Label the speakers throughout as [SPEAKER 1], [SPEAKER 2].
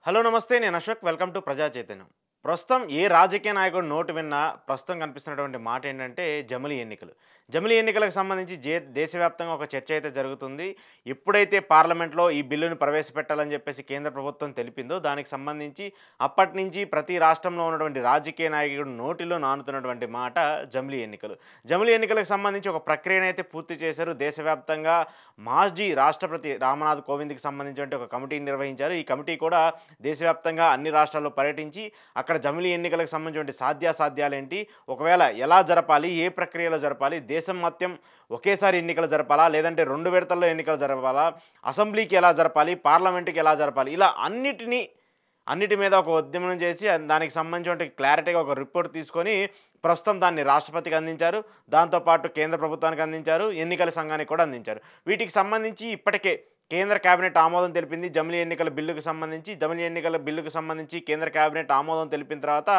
[SPEAKER 1] Hello నమస్తే నేను Ashok welcome to ప్రజా చైతన్యం. ప్రస్తుతం ఏ రాజకీయ నాయకుడు నోటు విన్నా ప్రస్తుతం కనిపిస్తున్నటువంటి మాట ఏంటంటే జమిలి ఎన్నికలు. జమిలి ఎన్నికలకు సంబంధించి దేశవ్యాప్తంగా ఒక చర్చ అయితే జరుగుతుంది. ఎప్పుడైతే పార్లమెంట్లో ఈ బిల్లును ప్రవేశపెట్టాలని చెప్పేసి కేంద్ర ప్రభుత్వం తెలిపిందో దానికి సంబంధించి అప్పటి నుంచి ప్రతి రాష్ట్రంలో ఉన్నటువంటి రాజకీయ నాయకుడు నోటిలో నానుతున్నటువంటి మాట జమిలి ఎన్నికలు. జమిలి ఎన్నికలకు సంబంధించి ఒక ప్రక్రియను అయితే పూర్తి చేశారు. దేశవ్యాప్తంగా మాజీ రాష్ట్రపతి రామ్‌నాథ్ కోవింద్‌కి సంబంధించినటువంటి ఒక కమిటీని నిర్వహించారు. ఈ కమిటీ కూడా దేశవ్యాప్తంగా అన్ని రాష్ట్రాల్లో పర్యటించి అక్కడ జమిలి ఎన్నికలకు సంబంధించిన సాధ్యాసాధ్యాలేంటి, ఒకవేళ ఎలా జరపాలి, ఏ ప్రక్రియలో జరపాలి, దేశం మొత్తం ఒకేసారి ఎన్నికలు జరపాలా, లేదంటే 2 విడతల్లో ఎన్నికలు జరపాలా, అసెంబ్లీకి ఎలా జరపాలి, పార్లమెంట్‌కి ఎలా జరపాలి, ఇలా అన్నిటి మీద ఒక ఉద్యమనం చేసి దానికి సంబంధించిన క్లారిటీగా ఒక రిపోర్ట్ తీసుకొని ప్రస్తుతం దాన్ని రాష్ట్రపతికి అందించారు. దాంతోపాటు కేంద్ర ప్రభుత్వానికి అందించారు. ఎన్నికల సంఘానికి కూడా అందించారు. వీటికి సంబంధించి ఇప్పటికే కేంద్ర కేబినెట్ ఆమోదం తెలిపింది. జమిలి ఎన్నికల బిల్లుకు సంబంధించి కేంద్ర కేబినెట్ ఆమోదం తెలిపిన తర్వాత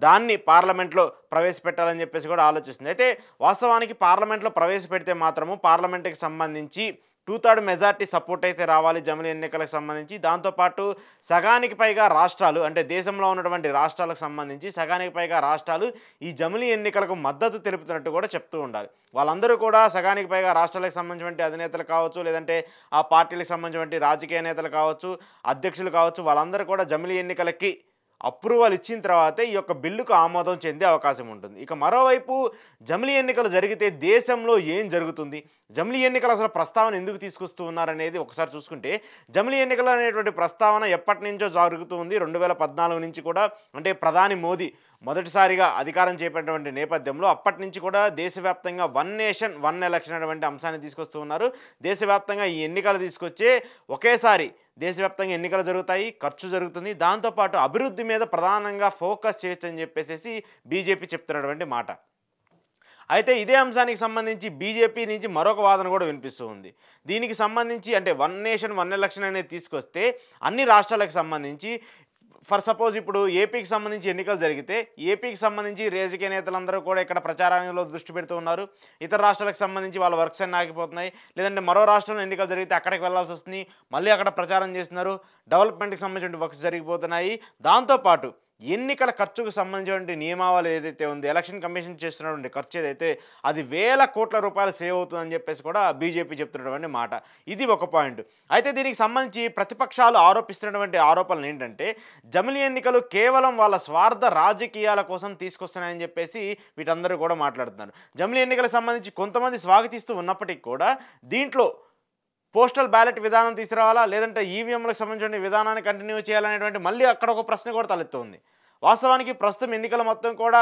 [SPEAKER 1] దాన్ని పార్లమెంట్లో ప్రవేశపెట్టాలని చెప్పేసి కూడా ఆలోచిస్తుంది. అయితే వాస్తవానికి పార్లమెంట్లో ప్రవేశపెడితే మాత్రము పార్లమెంట్కి సంబంధించి 2/3 మెజార్టీ సపోర్ట్ అయితే రావాలి జమిలి ఎన్నికలకు సంబంధించి. దాంతోపాటు సగానికి పైగా రాష్ట్రాలు, అంటే దేశంలో ఉన్నటువంటి రాష్ట్రాలకు సంబంధించి సగానికి పైగా రాష్ట్రాలు ఈ జమిలి ఎన్నికలకు మద్దతు తెలుపుతున్నట్టు కూడా చెప్తూ ఉండాలి. వాళ్ళందరూ కూడా సగానికి పైగా రాష్ట్రాలకు సంబంధించినటువంటి అధినేతలు కావచ్చు, లేదంటే ఆ పార్టీలకు సంబంధించినటువంటి రాజకీయ నేతలు కావచ్చు, అధ్యక్షులు కావచ్చు, వాళ్ళందరూ కూడా జమిలి ఎన్నికలకి అప్రూవల్ ఇచ్చిన తర్వాతే ఈ యొక్క బిల్లుకు ఆమోదం చెందే అవకాశం ఉంటుంది. ఇక మరోవైపు జమిలి ఎన్నికలు జరిగితే దేశంలో ఏం జరుగుతుంది, జమిలి ఎన్నికలు అసలు ప్రస్తావన ఎందుకు తీసుకొస్తూ ఉన్నారనేది ఒకసారి చూసుకుంటే, జమిలి ఎన్నికలు అనేటువంటి ప్రస్తావన ఎప్పటి నుంచో జరుగుతూ ఉంది. 2014 నుంచి కూడా, అంటే ప్రధాని మోదీ మొదటిసారిగా అధికారం చేపట్టినటువంటి నేపథ్యంలో అప్పటి నుంచి కూడా దేశవ్యాప్తంగా 1 నేషన్ 1 ఎలక్షన్ అనేటువంటి అంశాన్ని తీసుకొస్తూ ఉన్నారు. దేశవ్యాప్తంగా ఈ ఎన్నికలు తీసుకొచ్చే ఒకేసారి దేశవ్యాప్తంగా ఎన్నికలు జరుగుతాయి, ఖర్చు జరుగుతుంది, దాంతోపాటు అభివృద్ధి మీద ప్రధానంగా ఫోకస్ చేయొచ్చని చెప్పేసి బీజేపీ చెప్తున్నటువంటి మాట. అయితే ఇదే అంశానికి సంబంధించి బీజేపీ నుంచి మరొక వాదన కూడా వినిపిస్తూ ఉంది. దీనికి సంబంధించి అంటే 1 నేషన్ 1 ఎలక్షన్ అనేది తీసుకొస్తే అన్ని రాష్ట్రాలకు సంబంధించి, ఫర్ సపోజ్ ఇప్పుడు ఏపీకి సంబంధించి ఎన్నికలు జరిగితే ఏపీకి సంబంధించి రాజకీయ నేతలందరూ కూడా ఇక్కడ ప్రచారంలో దృష్టి పెడుతూ ఉన్నారు. ఇతర రాష్ట్రాలకు సంబంధించి వాళ్ళ వర్క్స్ అన్నీ ఆగిపోతున్నాయి. లేదంటే మరో రాష్ట్రంలో ఎన్నికలు జరిగితే అక్కడికి వెళ్ళాల్సి వస్తుంది, మళ్ళీ అక్కడ ప్రచారం చేస్తున్నారు. డెవలప్మెంట్కి సంబంధించిన వర్క్స్ జరిగిపోతున్నాయి. దాంతోపాటు ఎన్నికల ఖర్చుకు సంబంధించినటువంటి నియమావళి ఏదైతే ఉంది, ఎలక్షన్ కమిషన్ చేస్తున్నటువంటి ఖర్చు ఏదైతే అది వేల కోట్ల రూపాయలు సేవ్ అవుతుందని చెప్పేసి కూడా బీజేపీ చెప్తున్నటువంటి మాట. ఇది ఒక పాయింట్. అయితే దీనికి సంబంధించి ప్రతిపక్షాలు ఆరోపిస్తున్నటువంటి ఆరోపణలు ఏంటంటే, జమిలి ఎన్నికలు కేవలం వాళ్ళ స్వార్థ రాజకీయాల కోసం తీసుకొస్తున్నాయని చెప్పేసి వీటందరూ కూడా మాట్లాడుతున్నారు. జమిలి ఎన్నికలకు సంబంధించి కొంతమంది స్వాగతిస్తూ ఉన్నప్పటికీ కూడా దీంట్లో పోస్టల్ బ్యాలెట్ విధానం తీసుకురావాలా, లేదంటే ఈవీఎంలకు సంబంధించిన విధానాన్ని కంటిన్యూ చేయాలనేటువంటి మళ్ళీ అక్కడ ఒక ప్రశ్న కూడా తలెత్తుంది. వాస్తవానికి ప్రస్తుతం ఎన్నికలు మొత్తం కూడా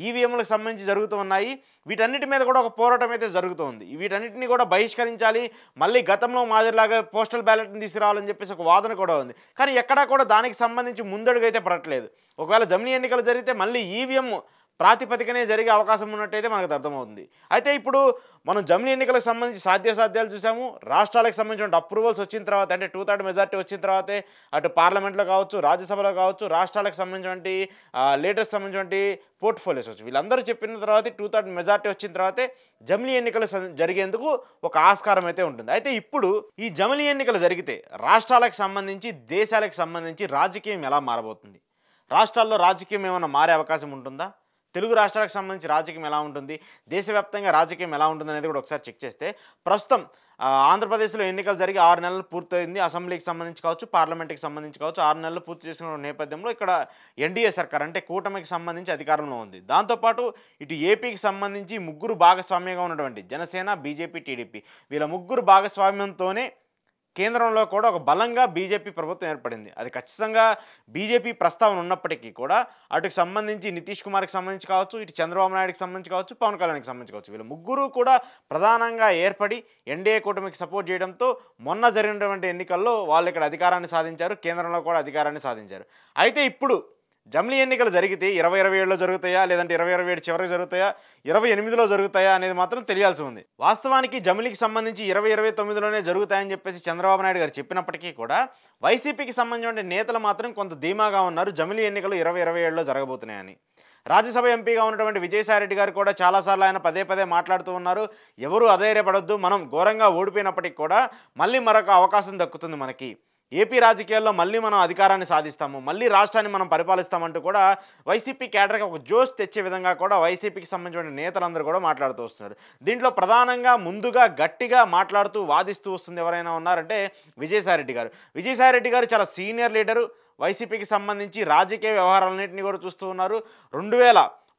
[SPEAKER 1] ఈవీఎంలకు సంబంధించి జరుగుతూ ఉన్నాయి. వీటన్నిటి మీద కూడా ఒక పోరాటం అయితే జరుగుతుంది. వీటన్నిటిని కూడా బహిష్కరించాలి, మళ్ళీ గతంలో మాదిరిలాగా పోస్టల్ బ్యాలెట్ని తీసుకురావాలని చెప్పేసి ఒక వాదన కూడా ఉంది. కానీ ఎక్కడా కూడా దానికి సంబంధించి ముందడుగు అయితే పడట్లేదు. ఒకవేళ జమిలి ఎన్నికలు జరిగితే మళ్ళీ ఈవీఎం ప్రాతిపదికనే జరిగే అవకాశం ఉన్నట్టయితే మనకు అర్థమవుతుంది. అయితే ఇప్పుడు మనం జమిలి ఎన్నికలకు సంబంధించి సాధ్యాసాధ్యాలు చూసాము. రాష్ట్రాలకు సంబంధించిన అప్రూవల్స్ వచ్చిన తర్వాత, అంటే 2/3 మెజార్టీ వచ్చిన తర్వాతే అటు పార్లమెంట్లో కావచ్చు, రాజ్యసభలో కావచ్చు, రాష్ట్రాలకు సంబంధించినటువంటి లేటెస్ట్ సంబంధించినటువంటి పోర్ట్ఫోలియోస్ వచ్చి వీళ్ళందరూ చెప్పిన తర్వాత 2/3 మెజార్టీ వచ్చిన తర్వాతే జమిలి ఎన్నికలు జరిగేందుకు ఒక ఆస్కారం అయితే ఉంటుంది. అయితే ఇప్పుడు ఈ జమిలి ఎన్నికలు జరిగితే రాష్ట్రాలకు సంబంధించి, దేశాలకు సంబంధించి రాజకీయం ఎలా మారబోతుంది, రాష్ట్రాల్లో రాజకీయం ఏమైనా మారే అవకాశం ఉంటుందా, తెలుగు రాష్ట్రాలకు సంబంధించి రాజకీయం ఎలా ఉంటుంది, దేశవ్యాప్తంగా రాజకీయం ఎలా ఉంటుంది అనేది కూడా ఒకసారి చెక్ చేస్తే, ప్రస్తుతం ఆంధ్రప్రదేశ్లో ఎన్నికలు జరిగి 6 నెలలు పూర్తయింది. అసెంబ్లీకి సంబంధించి కావచ్చు, పార్లమెంట్కి సంబంధించి కావచ్చు, 6 నెలలు పూర్తి చేసుకున్న నేపథ్యంలో ఇక్కడ ఎన్డీఏ సర్కార్, అంటే కూటమికి సంబంధించి అధికారంలో ఉంది. దాంతోపాటు ఇటు ఏపీకి సంబంధించి ముగ్గురు భాగస్వామ్యంగా ఉన్నటువంటి జనసేన, బీజేపీ, టీడీపీ వీళ్ళ ముగ్గురు భాగస్వామ్యంతోనే కేంద్రంలో కూడా ఒక బలంగా బీజేపీ ప్రభుత్వం ఏర్పడింది. అది ఖచ్చితంగా బీజేపీ ప్రస్తావన ఉన్నప్పటికీ కూడా అటుకు సంబంధించి నితీష్ కుమార్కి సంబంధించి కావచ్చు, ఇటు చంద్రబాబు నాయుడుకి సంబంధించి కావచ్చు, పవన్ కళ్యాణ్కి సంబంధించి కావచ్చు, వీళ్ళు ముగ్గురు కూడా ప్రధానంగా ఏర్పడి ఎన్డీఏ కూటమికి సపోర్ట్ చేయడంతో మొన్న జరిగినటువంటి ఎన్నికల్లో వాళ్ళు ఇక్కడ అధికారాన్ని సాధించారు, కేంద్రంలో కూడా అధికారాన్ని సాధించారు. అయితే ఇప్పుడు జమిలి ఎన్నికలు జరిగితే 2027లో జరుగుతాయా, లేదంటే 2027 చివరికి జరుగుతాయా, 2028లో జరుగుతాయా అనేది మాత్రం తెలియాల్సి ఉంది. వాస్తవానికి జమిలికి సంబంధించి 2029లోనే జరుగుతాయని చెప్పేసి చంద్రబాబు నాయుడు గారు చెప్పినప్పటికీ కూడా వైసీపీకి సంబంధించిన నేతలు మాత్రం కొంత ధీమాగా ఉన్నారు, జమిలి ఎన్నికలు 2027లో జరగబోతున్నాయని. రాజ్యసభ ఎంపీగా ఉన్నటువంటి విజయసాయిరెడ్డి గారు కూడా చాలాసార్లు ఆయన పదే మాట్లాడుతూ ఉన్నారు, ఎవరు అధైర్యపడొద్దు, మనం ఘోరంగా ఓడిపోయినప్పటికీ కూడా మళ్ళీ మరొక అవకాశం దక్కుతుంది మనకి, ఏపీ రాజకీయాల్లో మళ్ళీ మనం అధికారాన్ని సాధిస్తాము, మళ్ళీ రాష్ట్రాన్ని మనం పరిపాలిస్తామంటూ కూడా వైసీపీ క్యాడర్‌కి ఒక జోష్ తెచ్చే విధంగా కూడా వైసీపీకి సంబంధించిన నేతలందరూ కూడా మాట్లాడుతూ వస్తున్నారు. దీంట్లో ప్రధానంగా ముందుగా గట్టిగా మాట్లాడుతూ వాదిస్తూ వస్తుంది ఎవరైనా ఉన్నారంటే విజయసాయిరెడ్డి గారు. విజయసాయిరెడ్డి గారు చాలా సీనియర్ లీడరు. వైసీపీకి సంబంధించి రాజకీయ వ్యవహారాలన్నింటినీ కూడా చూస్తూ ఉన్నారు.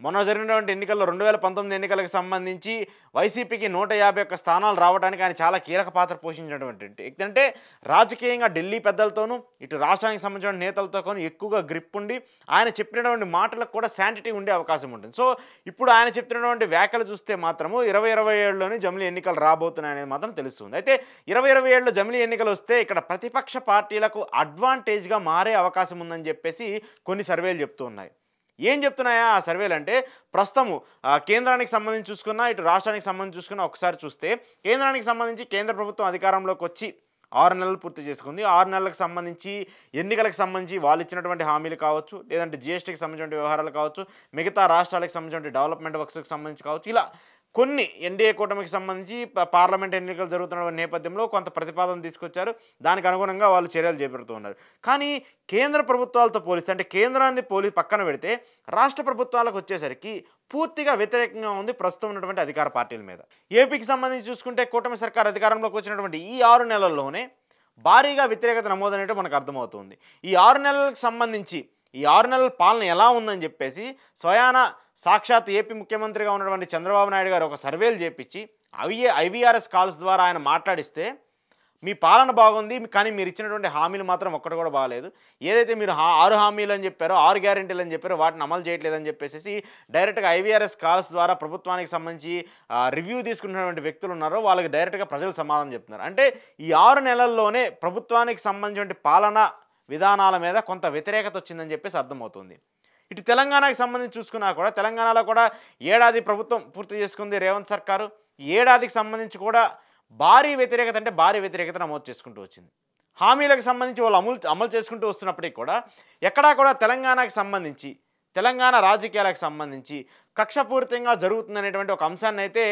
[SPEAKER 1] మొన్న జరిగినటువంటి ఎన్నికల్లో 2019 ఎన్నికలకు సంబంధించి వైసీపీకి 151 స్థానాలు రావడానికి ఆయన చాలా కీలక పాత్ర పోషించినటువంటి వ్యక్తి. అంటే రాజకీయంగా ఢిల్లీ పెద్దలతోనూ ఇటు రాష్ట్రానికి సంబంధించిన నేతలతో కానీ ఎక్కువగా గ్రిప్ ఉండి ఆయన చెప్పినటువంటి మాటలకు కూడా శాంటిటీ ఉండే అవకాశం ఉంటుంది. సో ఇప్పుడు ఆయన చెప్తున్నటువంటి వ్యాఖ్యలు చూస్తే మాత్రము 2027లోని జమిలీ ఎన్నికలు రాబోతున్నాయనేది మాత్రం తెలుస్తుంది. అయితే 2027లో జమిలీ ఎన్నికలు వస్తే ఇక్కడ ప్రతిపక్ష పార్టీలకు అడ్వాంటేజ్గా మారే అవకాశం ఉందని చెప్పేసి కొన్ని సర్వేలు చెప్తూ ఉన్నాయి. ఏం చెప్తున్నాయా ఆ సర్వేలు అంటే ప్రస్తుతము కేంద్రానికి సంబంధించి చూసుకున్నా ఇటు రాష్ట్రానికి సంబంధించి చూసుకున్నా ఒకసారి చూస్తే కేంద్రానికి సంబంధించి కేంద్ర ప్రభుత్వం అధికారంలోకి వచ్చి 6 నెలలు పూర్తి చేసుకుంది. 6 నెలలకు సంబంధించి ఎన్నికలకు సంబంధించి వాళ్ళు ఇచ్చినటువంటి హామీలు కావచ్చు, లేదంటే జీఎస్టీకి సంబంధించిన వ్యవహారాలు కావచ్చు, మిగతా రాష్ట్రాలకు సంబంధించిన డెవలప్మెంట్ వర్క్స్కి సంబంధించి కావచ్చు, ఇలా కొన్ని ఎన్డీఏ కూటమికి సంబంధించి పార్లమెంట్ ఎన్నికలు జరుగుతున్న నేపథ్యంలో కొంత ప్రతిపాదన తీసుకొచ్చారు. దానికి అనుగుణంగా వాళ్ళు చర్యలు చేపడుతూ ఉన్నారు. కానీ కేంద్ర ప్రభుత్వాలతో పోలిస్తే అంటే కేంద్రాన్ని పక్కన పెడితే రాష్ట్ర ప్రభుత్వాలకు వచ్చేసరికి పూర్తిగా వ్యతిరేకంగా ఉంది ప్రస్తుతం ఉన్నటువంటి అధికార పార్టీల మీద. ఏపీకి సంబంధించి చూసుకుంటే కూటమి సర్కార్ అధికారంలోకి వచ్చినటువంటి ఈ 6 నెలల్లోనే భారీగా వ్యతిరేకత నమోదనేది మనకు అర్థమవుతుంది. ఈ 6 నెలలకు సంబంధించి ఈ 6 నెలల పాలన ఎలా ఉందని చెప్పేసి స్వయాన సాక్షాత్ ఏపీ ముఖ్యమంత్రిగా ఉన్నటువంటి చంద్రబాబు నాయుడు గారు ఒక సర్వేలు చేపించి ఐవీఆర్ఎస్ కాల్స్ ద్వారా ఆయన మాట్లాడిస్తే మీ పాలన బాగుంది, కానీ మీరు ఇచ్చినటువంటి హామీలు మాత్రం ఒక్కటి కూడా బాగాలేదు. ఏదైతే మీరు 6 హామీలు అని చెప్పారో 6 గ్యారెంటీలు అని చెప్పారో వాటిని అమలు చేయట్లేదని చెప్పేసి డైరెక్ట్గా ఐవీఆర్ఎస్ కాల్స్ ద్వారా ప్రభుత్వానికి సంబంధించి రివ్యూ తీసుకున్నటువంటి వ్యక్తులు ఉన్నారో వాళ్ళకి డైరెక్ట్గా ప్రజలు సమాధానం చెప్తున్నారు. అంటే ఈ 6 నెలల్లోనే ప్రభుత్వానికి సంబంధించిన పాలన విధానాల మీద కొంత వ్యతిరేకత వచ్చిందని చెప్పేసి అర్థమవుతుంది. ఇటు తెలంగాణకి సంబంధించి చూసుకున్నా కూడా తెలంగాణలో కూడా ఏడాది ప్రభుత్వం పూర్తి చేసుకుంది రేవంత్ సర్కారు. ఈ ఏడాదికి సంబంధించి కూడా భారీ వ్యతిరేకత నమోదు చేసుకుంటూ వచ్చింది. హామీలకు సంబంధించి వాళ్ళు అమలు చేసుకుంటూ వస్తున్నప్పటికీ కూడా ఎక్కడా కూడా తెలంగాణకి సంబంధించి తెలంగాణ రాజకీయాలకు సంబంధించి కక్షపూరితంగా జరుగుతుందనేటువంటి ఒక అంశాన్ని అయితే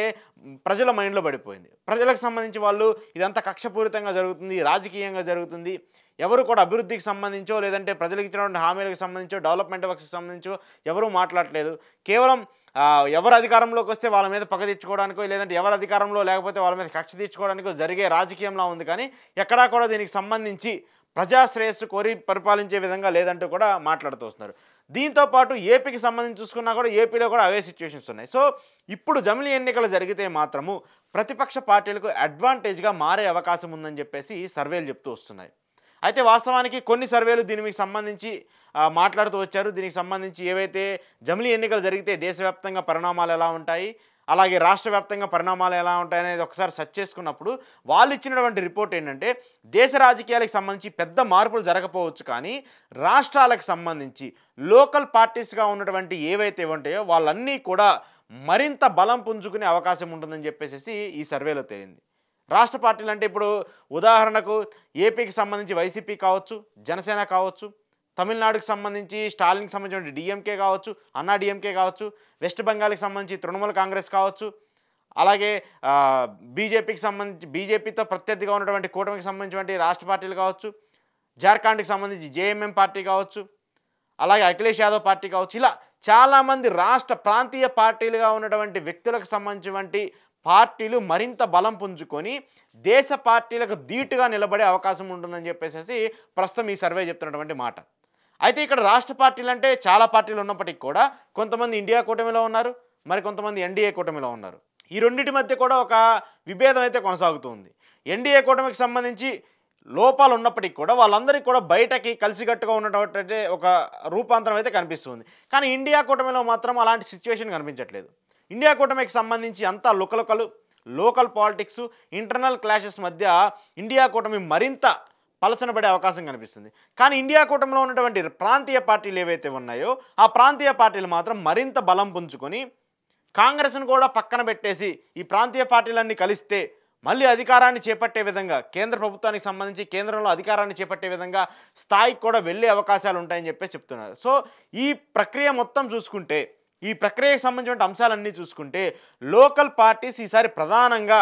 [SPEAKER 1] ప్రజల మైండ్లో పడిపోయింది. ప్రజలకు సంబంధించి వాళ్ళు ఇదంతా కక్షపూరితంగా జరుగుతుంది, రాజకీయంగా జరుగుతుంది, ఎవరు కూడా అభివృద్ధికి సంబంధించో లేదంటే ప్రజలకు ఇచ్చినటువంటి హామీలకు సంబంధించో డెవలప్మెంట్ వర్క్స్కి సంబంధించో ఎవరూ మాట్లాడలేదు. కేవలం ఎవరు అధికారంలోకి వస్తే వాళ్ళ మీద పగ తెచ్చుకోవడానికో లేదంటే ఎవరు అధికారంలో లేకపోతే వాళ్ళ మీద కక్ష తీర్చుకోవడానికో జరిగే రాజకీయంలా ఉంది. కానీ ఎక్కడా కూడా దీనికి సంబంధించి ప్రజా శ్రేయస్సు కోరి పరిపాలించే విధంగా లేదంటూ కూడా మాట్లాడుతూ వస్తున్నారు. దీంతో పాటు ఏపీకి సంబంధించి చూసుకున్నా కూడా ఏపీలో కూడా అవే సిచ్యువేషన్స్ ఉన్నాయి. సో ఇప్పుడు జమిలీ ఎన్నికలు జరిగితే మాత్రము ప్రతిపక్ష పార్టీలకు అడ్వాంటేజ్గా మారే అవకాశం ఉందని చెప్పేసి సర్వేలు చెప్తూ వస్తున్నాయి. అయితే వాస్తవానికి కొన్ని సర్వేలు దీనికి సంబంధించి మాట్లాడుతూ వచ్చారు. దీనికి సంబంధించి ఏవైతే జమిలీ ఎన్నికలు జరిగితే దేశవ్యాప్తంగా పరిణామాలు ఎలా ఉంటాయి, అలాగే రాష్ట్ర వ్యాప్తంగా పరిణామాలు ఎలా ఉంటాయనేది ఒకసారి సెర్చ్ చేసుకున్నప్పుడు వాళ్ళు ఇచ్చినటువంటి రిపోర్ట్ ఏంటంటే దేశ రాజకీయాలకు సంబంధించి పెద్ద మార్పులు జరగకపోవచ్చు, కానీ రాష్ట్రాలకు సంబంధించి లోకల్ పార్టీస్గా ఉన్నటువంటి ఏవైతే ఉంటాయో వాళ్ళన్నీ కూడా మరింత బలం పుంజుకునే అవకాశం ఉంటుందని చెప్పేసి ఈ సర్వేలో తేలింది. రాష్ట్ర పార్టీలు అంటే ఇప్పుడు ఉదాహరణకు ఏపీకి సంబంధించి వైసీపీ కావచ్చు, జనసేన కావచ్చు, తమిళనాడుకి సంబంధించి స్టాలిన్కి సంబంధించిన డిఎంకే కావచ్చు, అన్నా డిఎంకే కావచ్చు, వెస్ట్ బెంగాల్కి సంబంధించి తృణమూల్ కాంగ్రెస్ కావచ్చు, అలాగే బీజేపీకి సంబంధించి బీజేపీతో ప్రత్యర్థిగా ఉన్నటువంటి కూటమికి సంబంధించినటువంటి రాష్ట్ర పార్టీలు కావచ్చు, జార్ఖండ్కి సంబంధించి జేఎంఎం పార్టీ కావచ్చు, అలాగే అఖిలేష్ యాదవ్ పార్టీ కావచ్చు, ఇలా చాలామంది రాష్ట్ర ప్రాంతీయ పార్టీలుగా ఉన్నటువంటి వ్యక్తులకు సంబంధించినటువంటి పార్టీలు మరింత బలం పుంజుకొని దేశ పార్టీలకు ధీటుగా నిలబడే అవకాశం ఉంటుందని చెప్పేసి ప్రస్తుతం ఈ సర్వే చెప్తున్నటువంటి మాట. అయితే ఇక్కడ రాష్ట్ర పార్టీలు అంటే చాలా పార్టీలు ఉన్నప్పటికీ కూడా కొంతమంది ఇండియా కూటమిలో ఉన్నారు, మరి కొంతమంది ఎన్డీఏ కూటమిలో ఉన్నారు. ఈ రెండింటి మధ్య కూడా ఒక విభేదం అయితే కొనసాగుతుంది. ఎన్డీఏ కూటమికి సంబంధించి లోపాలు ఉన్నప్పటికీ కూడా వాళ్ళందరికీ కూడా బయటకి కలిసికట్టుగా ఉన్నటువంటి ఒక రూపాంతరం అయితే కనిపిస్తుంది. కానీ ఇండియా కూటమిలో మాత్రం అలాంటి సిచ్యువేషన్ కనిపించట్లేదు. ఇండియా కూటమికి సంబంధించి అంతా లోకల్ పాలిటిక్స్, ఇంటర్నల్ క్లాషెస్ మధ్య ఇండియా కూటమి మరింత పలచనబడే అవకాశం కనిపిస్తుంది. కానీ ఇండియా కూటమిలో ఉన్నటువంటి ప్రాంతీయ పార్టీలు ఏవైతే ఉన్నాయో ఆ ప్రాంతీయ పార్టీలు మాత్రం మరింత బలం పుంజుకొని కాంగ్రెస్ను కూడా పక్కన పెట్టేసి ఈ ప్రాంతీయ పార్టీలన్నీ కలిస్తే మళ్ళీ అధికారాన్ని చేపట్టే విధంగా కేంద్ర ప్రభుత్వానికి సంబంధించి కేంద్రంలో అధికారాన్ని చేపట్టే విధంగా స్థాయికి కూడా వెళ్ళే అవకాశాలు ఉంటాయని చెప్పేసి చెప్తున్నారు. సో ఈ ప్రక్రియ మొత్తం చూసుకుంటే ఈ ప్రక్రియకు సంబంధించిన అంశాలన్నీ చూసుకుంటే లోకల్ పార్టీస్ ఈసారి ప్రధానంగా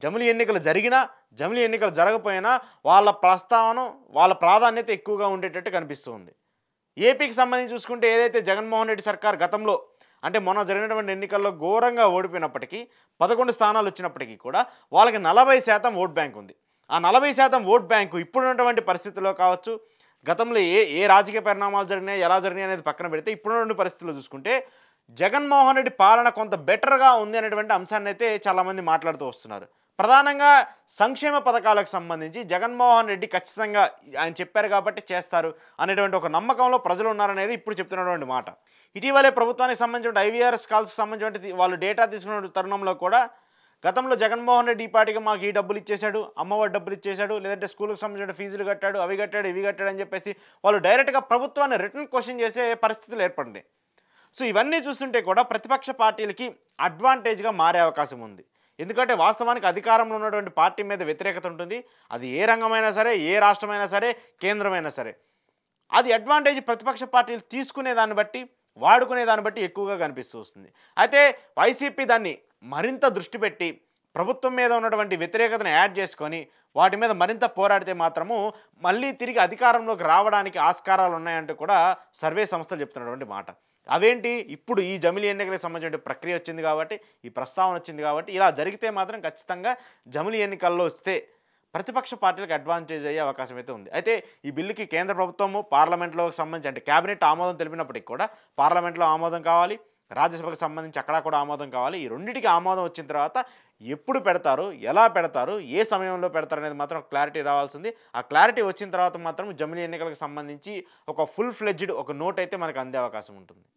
[SPEAKER 1] జమిలి ఎన్నికలు జరిగినా, జమిలి ఎన్నికలు జరగకపోయినా వాళ్ళ ప్రస్తావన, వాళ్ళ ప్రాధాన్యత ఎక్కువగా ఉండేటట్టు కనిపిస్తూ ఉంది. ఏపీకి సంబంధించి చూసుకుంటే ఏదైతే జగన్మోహన్ రెడ్డి సర్కార్ గతంలో అంటే మొన్న జరిగినటువంటి ఎన్నికల్లో ఘోరంగా ఓడిపోయినప్పటికీ 11 స్థానాలు వచ్చినప్పటికీ కూడా వాళ్ళకి 40% ఓట్ బ్యాంక్ ఉంది. ఆ 40% ఓట్ బ్యాంకు ఇప్పుడున్నటువంటి పరిస్థితుల్లో కావచ్చు, గతంలో ఏ ఏ రాజకీయ పరిణామాలు జరిగినాయి, ఎలా జరిగినాయి అనేది పక్కన పెడితే ఇప్పుడున్నటువంటి పరిస్థితుల్లో చూసుకుంటే జగన్మోహన్ రెడ్డి పాలన కొంత బెటర్‌గా ఉంది అనేటువంటి అంశాన్నైతే చాలామంది మాట్లాడుతూ వస్తున్నారు. ప్రధానంగా సంక్షేమ పథకాలకు సంబంధించి జగన్మోహన్ రెడ్డి ఖచ్చితంగా ఆయన చెప్పారు కాబట్టి చేస్తారు అనేటువంటి ఒక నమ్మకంలో ప్రజలు ఉన్నారనేది ఇప్పుడు చెప్తున్నటువంటి మాట. ఇటీవలే ప్రభుత్వానికి సంబంధించిన ఐవీఆర్ఎస్ కాల్స్‌కి సంబంధించినటువంటి వాళ్ళు డేటా తీసుకున్న తరుణంలో కూడా గతంలో జగన్మోహన్ రెడ్డి ఈ పాటికి మాకు ఈ డబ్బులు ఇచ్చేశాడు, అమ్మఒడి డబ్బులు ఇచ్చేశాడు, లేదంటే స్కూల్‌కి సంబంధించిన ఫీజులు కట్టాడు, అవి కట్టాడు, ఇవి కట్టాడు అని చెప్పేసి వాళ్ళు డైరెక్ట్‌గా ప్రభుత్వాన్ని రిటర్న్ క్వెషన్ చేసే పరిస్థితులు ఏర్పడినాయి. సో ఇవన్నీ చూస్తుంటే కూడా ప్రతిపక్ష పార్టీలకి అడ్వాంటేజ్‌గా మారే అవకాశం ఉంది. ఎందుకంటే వాస్తవానికి అధికారంలో ఉన్నటువంటి పార్టీ మీద వ్యతిరేకత ఉంటుంది. అది ఏ రంగమైనా సరే, ఏ రాష్ట్రమైనా సరే, కేంద్రమైనా సరే. అది అడ్వాంటేజ్ ప్రతిపక్ష పార్టీలు తీసుకునే దాన్ని బట్టి, వాడుకునే దాన్ని బట్టి ఎక్కువగా కనిపిస్తూ వస్తుంది. అయితే వైసీపీ దాన్ని మరింత దృష్టి పెట్టి ప్రభుత్వం మీద ఉన్నటువంటి వ్యతిరేకతను యాడ్ చేసుకొని వాటి మీద మరింత పోరాడితే మాత్రము మళ్ళీ తిరిగి అధికారంలోకి రావడానికి ఆస్కారాలు ఉన్నాయంటూ కూడా సర్వే సంస్థలు చెప్తున్నటువంటి మాట. అవేంటి, ఇప్పుడు ఈ జమిలి ఎన్నికలకు సంబంధించిన ప్రక్రియ వచ్చింది కాబట్టి, ఈ ప్రస్తావన వచ్చింది కాబట్టి ఇలా జరిగితే మాత్రం ఖచ్చితంగా జమిలి ఎన్నికల్లో వస్తే ప్రతిపక్ష పార్టీలకు అడ్వాంటేజ్ అయ్యే అవకాశం అయితే ఉంది. అయితే ఈ బిల్లుకి కేంద్ర ప్రభుత్వము పార్లమెంట్లో సంబంధించి అంటే కేబినెట్ ఆమోదం తెలిపినప్పటికీ కూడా పార్లమెంట్లో ఆమోదం కావాలి, రాజ్యసభకు సంబంధించి అక్కడ కూడా ఆమోదం కావాలి. ఈ రెండింటికి ఆమోదం వచ్చిన తర్వాత ఎప్పుడు పెడతారు, ఎలా పెడతారు, ఏ సమయంలో పెడతారు అనేది మాత్రం క్లారిటీ రావాల్సింది. ఆ క్లారిటీ వచ్చిన తర్వాత మాత్రం జమిలి ఎన్నికలకు సంబంధించి ఒక ఫుల్ ఫ్లెడ్జ్డ్ ఒక నోట్ అయితే మనకు అందే అవకాశం ఉంటుంది.